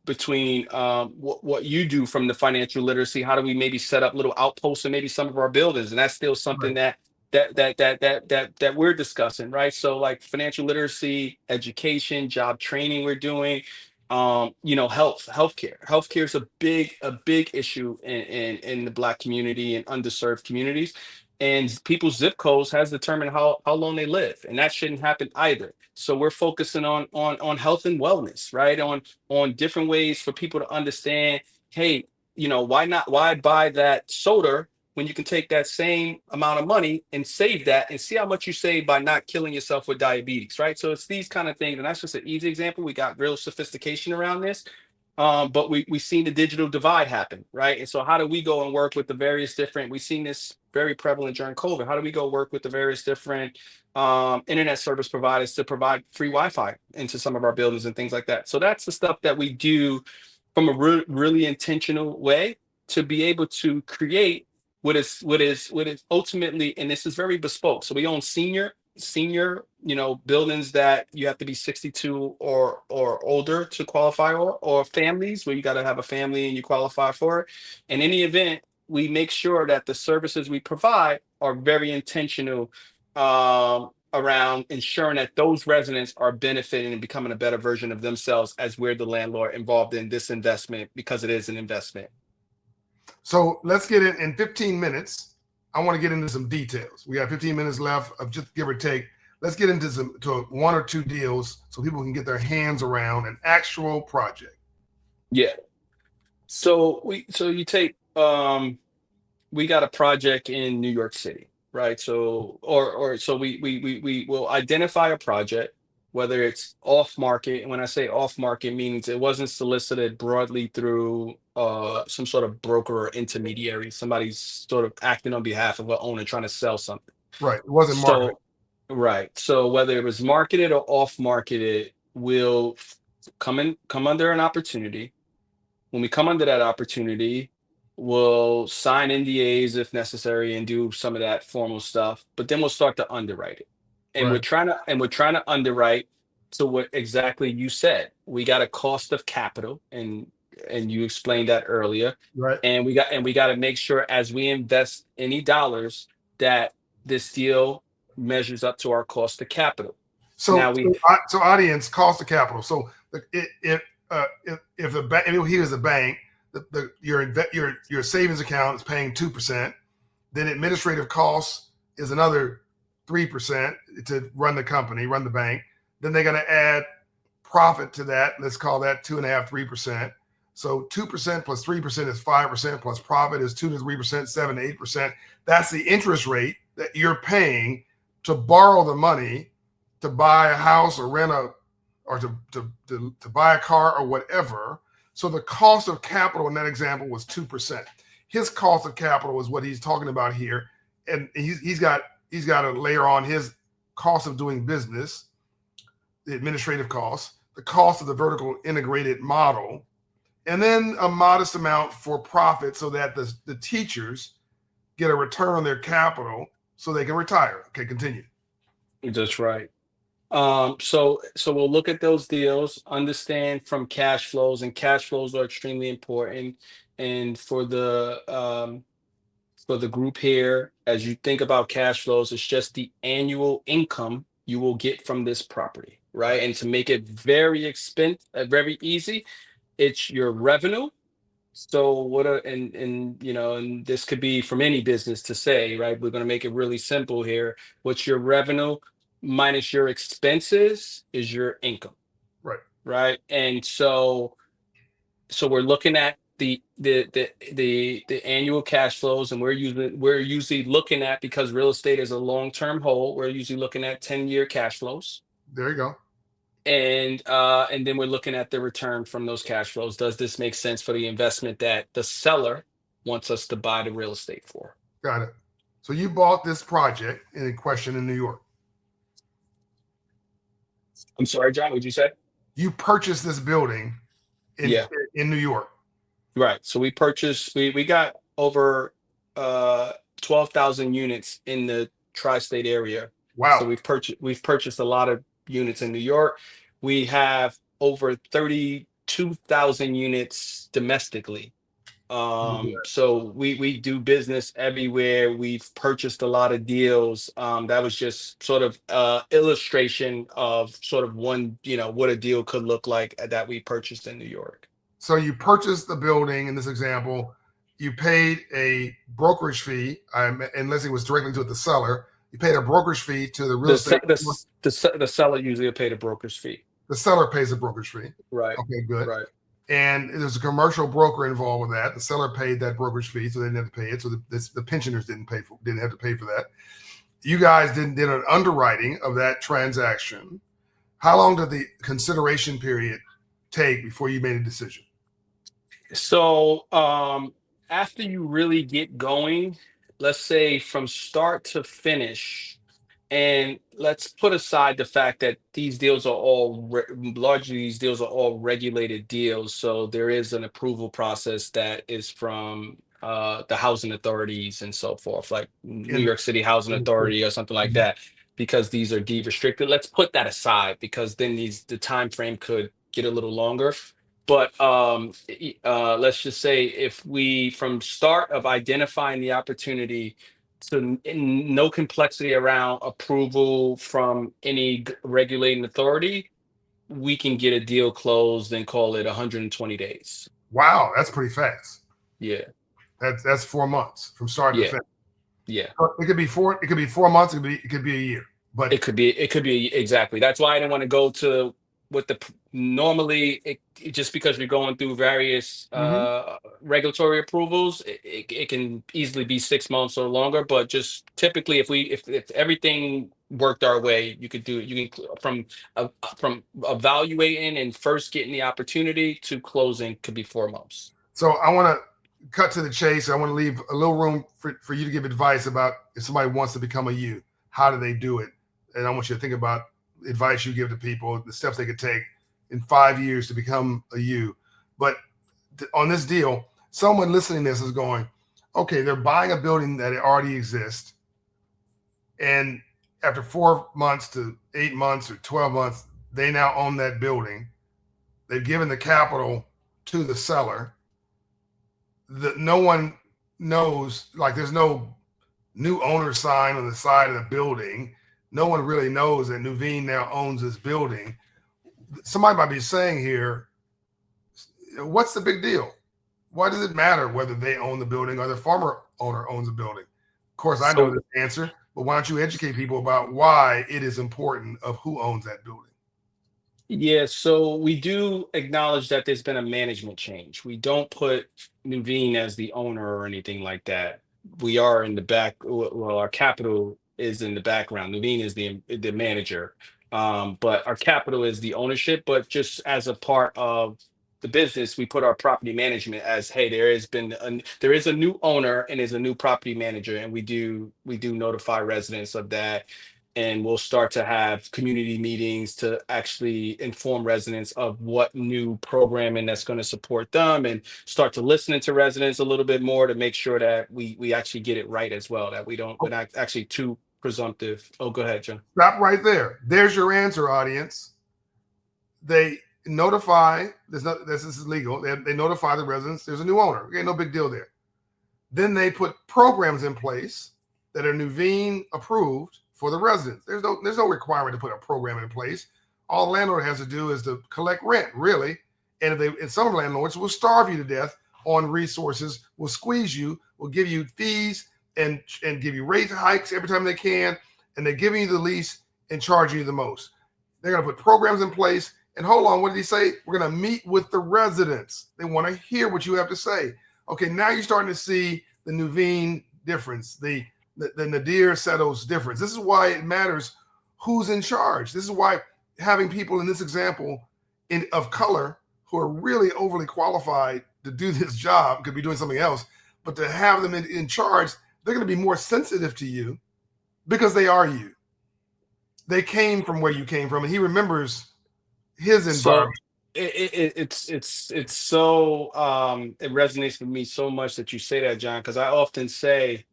between what you do from the financial literacy, how do we maybe set up little outposts in maybe some of our buildings, and that's still something Right. that we're discussing, right? So like financial literacy, education, job training, we're doing, healthcare is a big issue in the Black community and underserved communities, and people's zip codes has determined how long they live, and that shouldn't happen either. So we're focusing on health and wellness, right? On different ways for people to understand, hey, why buy that soda when you can take that same amount of money and save that and see how much you save by not killing yourself with diabetes, right? So it's these kind of things, and that's just an easy example. We got real sophistication around this, but we've seen the digital divide happen, right? And so how do we go and work with the various different? We've seen this very prevalent during COVID. How do we go work with the various different internet service providers to provide free Wi-Fi into some of our buildings and things like that? So that's the stuff that we do from a really intentional way to be able to create what is ultimately, and this is very bespoke. So we own senior, buildings that you have to be 62 or older to qualify, or families where you got to have a family and you qualify for it. In any event, we make sure that the services we provide are very intentional, around ensuring that those residents are benefiting and becoming a better version of themselves as we're the landlord involved in this investment, because it is an investment. So let's get in 15 minutes. I want to get into some details. We got 15 minutes left of just give or take. Let's get into one or two deals so people can get their hands around an actual project. Yeah. So you take, we got a project in New York City, right? So so we will identify a project, whether it's off market. And when I say off market, means it wasn't solicited broadly through some sort of broker or intermediary. Somebody's sort of acting on behalf of an owner trying to sell something. Right. It wasn't marketing. So right. So whether it was marketed or off marketed, will come under an opportunity. When we come under that opportunity, we'll sign NDAs if necessary and do some of that formal stuff, but then we'll start to underwrite it. And Right. we're trying to underwrite to what exactly you said. We got a cost of capital, and you explained that earlier. Right. And we got to make sure as we invest any dollars that this deal measures up to our cost of capital. So, Now we so audience, cost of capital. So if he was a bank, your savings account is paying 2%. Then administrative costs is another 3% to run the company, run the bank. Then they're going to add profit to that. Let's call that 2.5%, 3%. So 2% plus 3% is 5%, plus profit is 2 to 3%, 7 to 8%. That's the interest rate that you're paying to borrow the money to buy a house or rent or to buy a car or whatever. So the cost of capital in that example was 2%. His cost of capital is what he's talking about here, and he's got to layer on his cost of doing business, the administrative costs, the cost of the vertical integrated model, and then a modest amount for profit so that the teachers get a return on their capital so they can retire. Okay, continue. That's right. So we'll look at those deals, understand from cash flows, and cash flows are extremely important. And for the group here, as you think about cash flows, it's just the annual income you will get from this property, right? And to make it very easy, it's your revenue. So and this could be from any business to say, right? We're going to make it really simple here. What's your revenue minus your expenses is your income, Right. right? And so we're looking at the annual cash flows, and we're usually looking at, because real estate is a long-term hold, we're usually looking at 10-year cash flows. There you go. And then we're looking at the return from those cash flows. Does this make sense for the investment that the seller wants us to buy the real estate for? Got it. So you bought this project in question in New York. I'm sorry, John, what'd you say? You purchased this building in New York. Right. So we got over 12,000 units in the tri-state area. Wow. So we've purchased a lot of units in New York. We have over 32,000 units domestically. So we do business everywhere. We've purchased a lot of deals. That was just sort of illustration of sort of what a deal could look like that we purchased in New York. So you purchased the building in this example. You paid a brokerage fee, unless it was directly to the seller. You paid a brokerage fee to the real estate. The seller usually paid a broker's fee. The seller pays a brokerage fee. Right. Okay, good. Right. And there's a commercial broker involved with that. The seller paid that brokerage fee, so they didn't have to pay it. So the pensioners didn't have to pay for that. You guys did an underwriting of that transaction. How long did the consideration period take before you made a decision? So after you really get going, let's say from start to finish, and let's put aside the fact that these deals are largely regulated deals. So there is an approval process that is from the housing authorities and so forth, like New York City Housing Authority or something like that. because these are deed restricted. Let's put that aside because then the time frame could get a little longer. But let's just say if we, from start of identifying the opportunity to no complexity around approval from any regulating authority, we can get a deal closed and call it 120 days. Wow, that's pretty fast. Yeah. That's 4 months from start to Yeah. finish. Yeah. It could be 4 months. It could be a year. But It could be exactly. That's why I didn't want to go to what normally just because you're going through various regulatory approvals, it can easily be 6 months or longer. But just typically, if everything worked our way, you can from evaluating and first getting the opportunity to closing could be 4 months. So I want to cut to the chase. I want to leave a little room for you to give advice about if somebody wants to become a you, how do they do it? And I want you to think about advice you give to people, the steps they could take in 5 years to become a you. But on this deal, someone listening to this is going, okay, they're buying a building that already exists. And after 4 months to 8 months or 12 months, they now own that building. They've given the capital to the seller. No one knows, like there's no new owner sign on the side of the building. No one really knows that Nuveen now owns this building. Somebody might be saying here, what's the big deal? Why does it matter whether they own the building or the former owner owns the building? Of course, I know the answer, but why don't you educate people about why it is important of who owns that building? Yeah, so we do acknowledge that there's been a management change. We don't put Nuveen as the owner or anything like that. We are in the back. Well, our capital is in the background. Nuveen is the manager, but our capital is the ownership. But just as a part of the business, we put our property management as, hey, there is a new owner and is a new property manager, and we do notify residents of that, and we'll start to have community meetings to actually inform residents of what new programming that's going to support them, and start to listen to residents a little bit more to make sure that we actually get it right as well, that we're not actually too presumptive. Oh, go ahead, John. Stop right there. There's your answer, audience. They notify, this is legal. They notify the residents there's a new owner. Okay, no big deal there. Then they put programs in place that are Nuveen approved for the residents. There's no requirement to put a program in place. All the landlord has to do is to collect rent, really. And some landlords will starve you to death on resources, will squeeze you, will give you fees and give you rate hikes every time they can, and they're giving you the lease and charging you the most. They're going to put programs in place. And hold on, what did he say? We're going to meet with the residents. They want to hear what you have to say. Okay, now you're starting to see the Nuveen difference, the Nadair settles difference. This is why it matters who's in charge. This is why having people in this example of color who are really overly qualified to do this job, could be doing something else, but to have them in charge, they're going to be more sensitive to you because they are you. They came from where you came from, and he remembers his environment. So it's so it resonates with me so much that you say that, John, because I often say,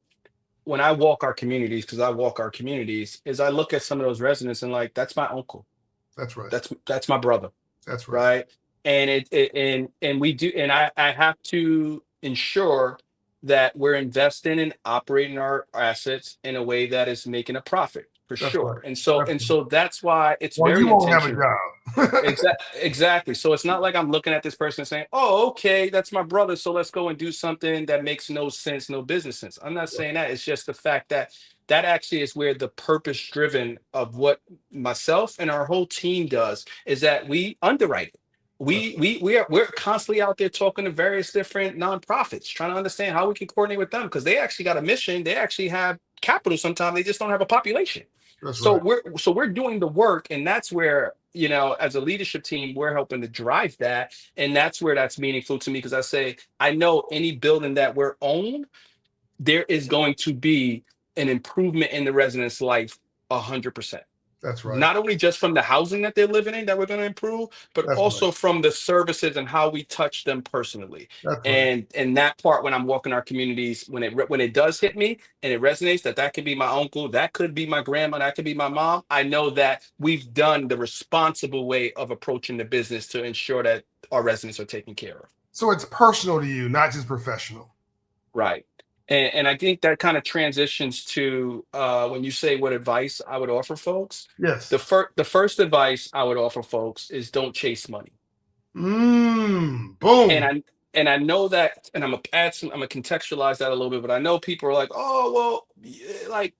when I walk our communities, is I look at some of those residents and like, that's my uncle. That's right. That's my brother. That's right. Right. And we do, and I have to ensure that we're investing and operating our assets in a way that is making a profit for sure. Right. So that's why it's very you won't intentional. have a job. Exactly. So it's not like I'm looking at this person and saying, oh, okay, that's my brother, so let's go and do something that makes no sense, no business sense. I'm not saying that. It's just the fact that actually is where the purpose driven of what myself and our whole team does, is that we underwrite it. We're constantly out there talking to various different nonprofits, trying to understand how we can coordinate with them, because they actually got a mission. They actually have capital. Sometimes they just don't have a population. We're doing the work, and that's where, as a leadership team, we're helping to drive that, and that's where that's meaningful to me, because I know any building that we're own, there is going to be an improvement in the resident's life 100%. That's right. Not only just from the housing that they're living in that we're going to improve, but That's right. also from the services and how we touch them personally. That's right. And that part, when I'm walking our communities, when it does hit me and it resonates, that could be my uncle, that could be my grandma, that could be my mom. I know that we've done the responsible way of approaching the business to ensure that our residents are taken care of. So it's personal to you, not just professional. Right. And I think that kind of transitions to when you say what advice I would offer folks. Yes. The first advice I would offer folks is don't chase money. Boom. And I know that, and I'm gonna contextualize that a little bit, but I know people are like, oh well, yeah, like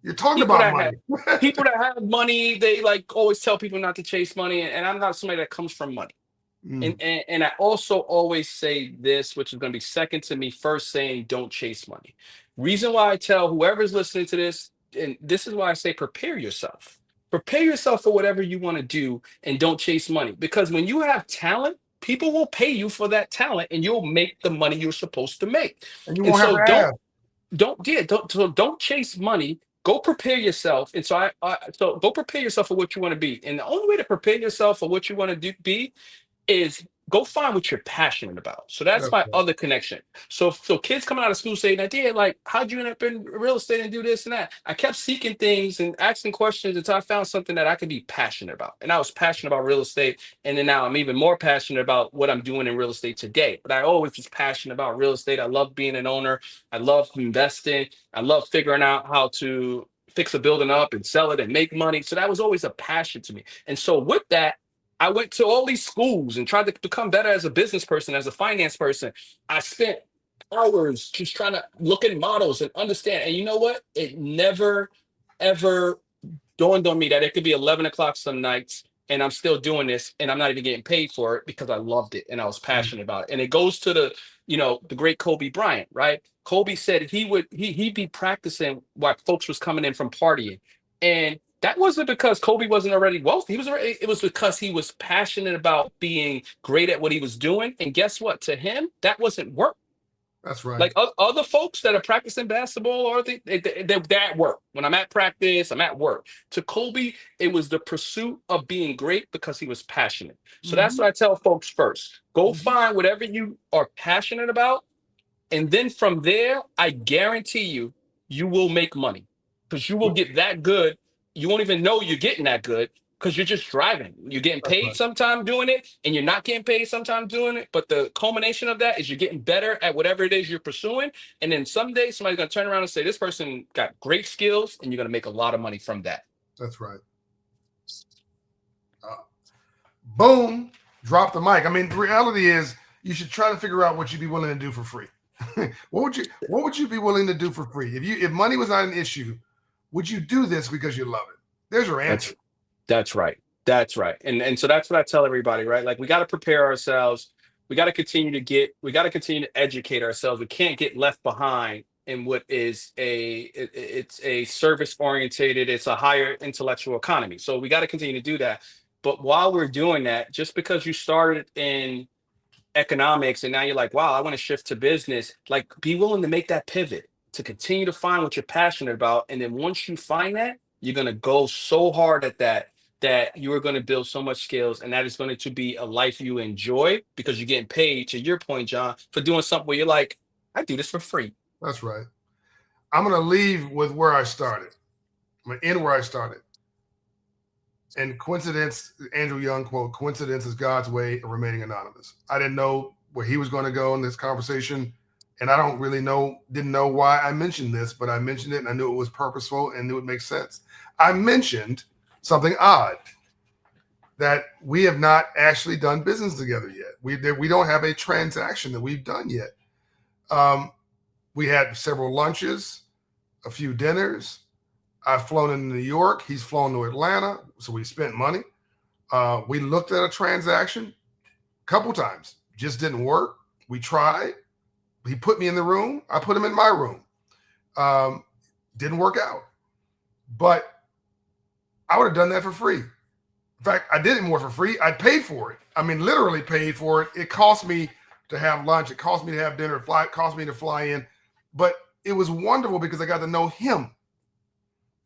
You're talking people about that have money. people that have money, they like always tell people not to chase money, and I'm not somebody that comes from money. And I also always say this, which is going to be second to me first saying don't chase money. Reason why I tell whoever's listening to this, and this is why I say prepare yourself. Prepare yourself for whatever you want to do and don't chase money. Because when you have talent, people will pay you for that talent and you'll make the money you're supposed to make. And you And won't have so to ask. don't chase money. Go prepare yourself. And so so go prepare yourself for what you want to be. And the only way to prepare yourself for what you want to be is go find what you're passionate about. So that's That's my right. other connection. So kids coming out of school saying, "Nadia, like, how'd you end up in real estate and do this and that?" I kept seeking things and asking questions until I found something that I could be passionate about. And I was passionate about real estate. And then now I'm even more passionate about what I'm doing in real estate today. But I always was passionate about real estate. I love being an owner. I love investing. I love figuring out how to fix a building up and sell it and make money. So that was always a passion to me. And so with that, I went to all these schools and tried to become better as a business person, as a finance person. I spent hours just trying to look at models and understand. And you know what? It never, ever dawned on me that it could be 11 o'clock some nights and I'm still doing this and I'm not even getting paid for it because I loved it and I was passionate about it. And it goes to the great Kobe Bryant, right? Kobe said he'd be practicing while folks was coming in from partying. And that wasn't because Kobe wasn't already wealthy. It was because he was passionate about being great at what he was doing. And guess what? To him, that wasn't work. That's right. Like other folks that are practicing basketball or they're at work. When I'm at practice, I'm at work. To Kobe, it was the pursuit of being great because he was passionate. So that's what I tell folks first. Go find whatever you are passionate about. And then from there, I guarantee you will make money because you will get that good. You won't even know you're getting that good because you're just driving. You're getting That's paid right. sometime doing it, and you're not getting paid sometimes doing it. But the culmination of that is you're getting better at whatever it is you're pursuing. And then someday somebody's going to turn around and say, this person got great skills, and you're going to make a lot of money from that. That's right. Boom. Drop the mic. I mean, the reality is you should try to figure out what you'd be willing to do for free. What would you be willing to do for free? If money was not an issue, would you do this because you love it? There's your answer. That's right. That's right. And so that's what I tell everybody, right? Like we got to prepare ourselves. We got to continue to educate ourselves. We can't get left behind in what is it's a service orientated, it's a higher intellectual economy. So we got to continue to do that. But while we're doing that, just because you started in economics and now you're like, wow, I want to shift to business, like be willing to make that pivot to continue to find what you're passionate about. And then once you find that, you're going to go so hard at that you are going to build so much skills, and that is going to be a life you enjoy because you're getting paid, to your point, John, for doing something where you're like, I do this for free. That's right. I'm going to leave with where I started. I'm going to end where I started. And coincidence, Andrew Young quote, coincidence is God's way of remaining anonymous. I didn't know where he was going to go in this conversation. And I didn't know why I mentioned this, but I mentioned it and I knew it was purposeful and it would make sense. I mentioned something odd, that we have not actually done business together yet. We don't have a transaction that we've done yet. We had several lunches, a few dinners. I've flown into New York. He's flown to Atlanta. So we spent money. We looked at a transaction a couple times. Just didn't work. We tried. He put me in the room. I put him in my room. Didn't work out. But I would have done that for free. In fact, I did it more for free. I paid for it. I mean, literally paid for it. It cost me to have lunch. It cost me to have dinner. It cost me to fly in. But it was wonderful because I got to know him.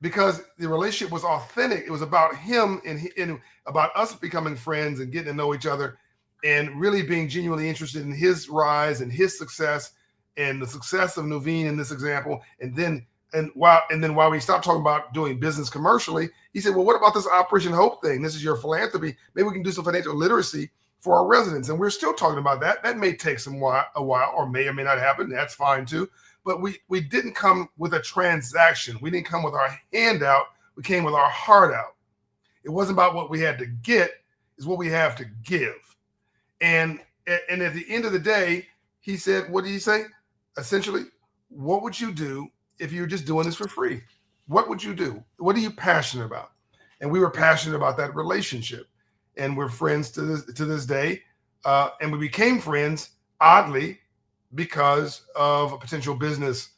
because the relationship was authentic. It was about him and about us becoming friends and getting to know each other and really being genuinely interested in his rise and his success and the success of Nuveen in this example. And then while we stopped talking about doing business commercially, he said, well, what about this Operation Hope thing? This is your philanthropy. Maybe we can do some financial literacy for our residents. And we're still talking about that. That may take a while, or may not happen. That's fine too. But we didn't come with a transaction. We didn't come with our hand out. We came with our heart out. It wasn't about what we had to get, it's what we have to give. And at the end of the day, he said, what did he say? Essentially, what would you do if you're just doing this for free? What would you do? What are you passionate about? And we were passionate about that relationship. And we're friends to this day. And we became friends, oddly, because of potential business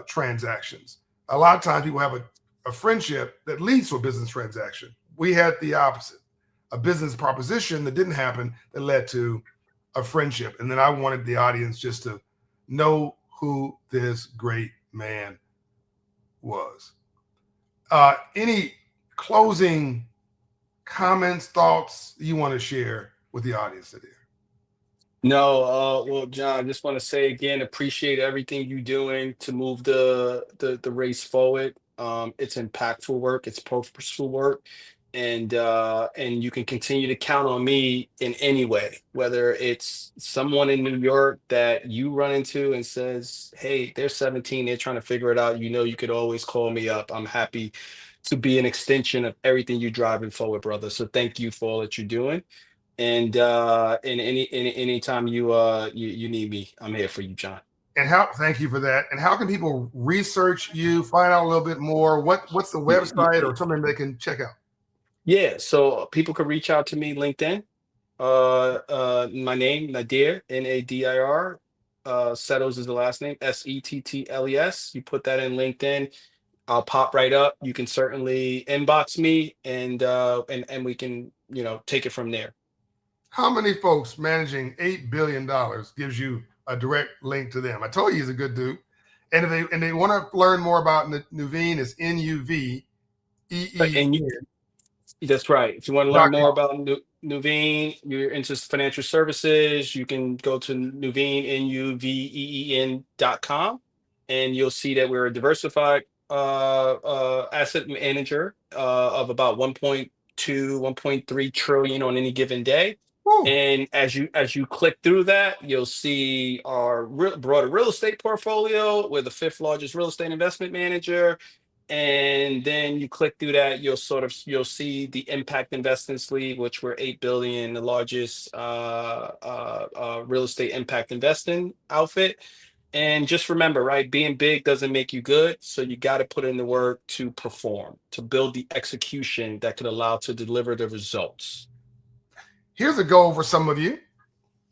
transactions. A lot of times people have a friendship that leads to a business transaction. We had the opposite, a business proposition that didn't happen that led to a friendship. And then I wanted the audience just to know who this great man was. Any closing comments, thoughts you want to share with the audience today? No, well, John, I just want to say again, appreciate everything you're doing to move the race forward. It's impactful work, it's purposeful work, and you can continue to count on me in any way, whether it's someone in New York that you run into and says, "Hey, they're 17, they're trying to figure it out." You could always call me up. I'm happy to be an extension of everything you're driving forward, brother. So thank you for all that you're doing. And anytime you need me, I'm here for you, John. And thank you for that. And how can people research you, find out a little bit more? What's the website or something they can check out? Yeah, so people could reach out to me LinkedIn. My name Nadair, Nadir. Settles is the last name, Settles. You put that in LinkedIn, I'll pop right up. You can certainly inbox me, and we can take it from there. How many folks managing $8 billion gives you a direct link to them? I told you he's a good dude. And if they want to learn more about Nuveen, it's NUVEE. That's right. If you want to learn more about Nuveen, you're into financial services, you can go to Nuveen, NUVEEN.com, and you'll see that we're a diversified asset manager of about 1.2, 1.3 trillion on any given day. Woo. And as you click through that, you'll see our broader real estate portfolio. We're the fifth largest real estate investment manager. And then you click through that, you'll see the impact investing sleeve, which we're 8 billion, the largest real estate impact investing outfit. And just remember, right, being big doesn't make you good. So you got to put in the work to perform, to build the execution that could allow to deliver the results. Here's a goal for some of you.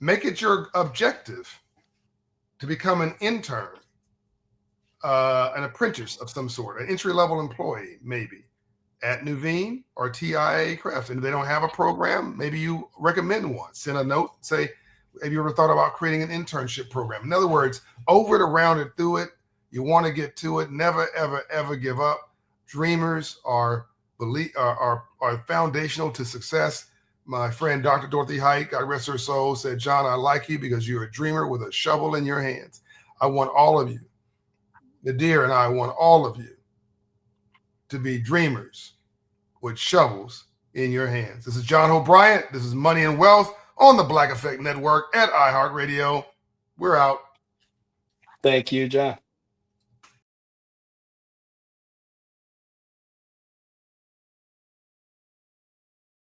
Make it your objective to become an intern, an apprentice of some sort, an entry-level employee, maybe at Nuveen or TIA Craft. And if they don't have a program, maybe you recommend one. Send a note, say, have you ever thought about creating an internship program? In other words, over it, around it, through it. You want to get to it. Never, ever, ever give up. Dreamers are foundational to success. My friend, Dr. Dorothy Height, God rest her soul, said, John, I like you because you're a dreamer with a shovel in your hands. I want all of you, Nadair and I want all of you to be dreamers with shovels in your hands. This is John Hope Bryant. This is Money and Wealth on the Black Effect Network at iHeartRadio. We're out. Thank you, John.